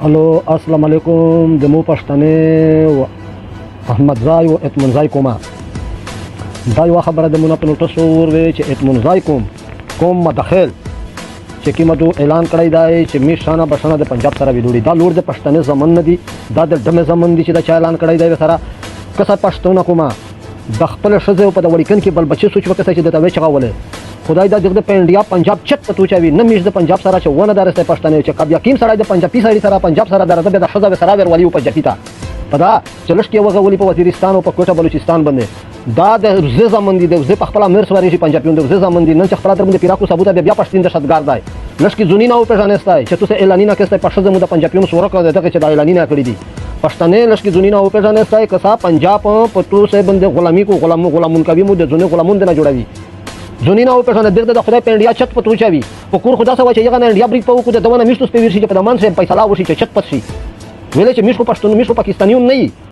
الو السلام علیکم د مو پښتنې احمد ځای او اطمنان ځای کومه دا یو خبره د مونږ په تصور وی چې اطمنان ځای کوم مداخل چې کیمدو اعلان کړی دی چې میشانه بشانه د پنجاب سره ویډوړي دا لور د پښتنې زمن نه دي دا د ډمه زمن دي چې دا چا اعلان کړی دی سره کسه پښتون کومه د خپل شزه په د وړکن کې بل بچي سوچ وکړي چې د توې چغولې خدای دا دغه په انډیا پنجاب چت په توچوي نه میش د پنجاب سره چې ونه درسته پښتنې چې کبیا کیم سره د پنجابي سره پنجاب سره درته د شزه سره ورولي په جپیتا پدا چلش کې وغولي په وزیرستان او په کوټه بلوچستان باندې دا د زه زمن دي د زه په خپل امر سره شي پنجابیون د زه زمن دي نن چې خپل تر باندې پیراکو ثبوت بیا پښتین د شتګار دی لږ کې زونی نه او پېژانستای چې تاسو اعلانینا کېسته په شزه مو د پنجابیون سره کړه دغه چې د اعلانینا کړی دي پښتنې لږ کې زونی نه او پېژانستای کسا پنجاب په تو سه باندې غلامی کو غلامون کوي مو د زونه غلامون نه جوړوي زونینا او پېژانه دغه د خدای په انډیا چت په توچوي په کور خدا سره چې یغه انډیا بریک په کو د دونه میشتو سپیور شي چې په دمان سره فیصله وشي چې چت پد شي ویل چې میشو پښتون میشو پاکستانیون نه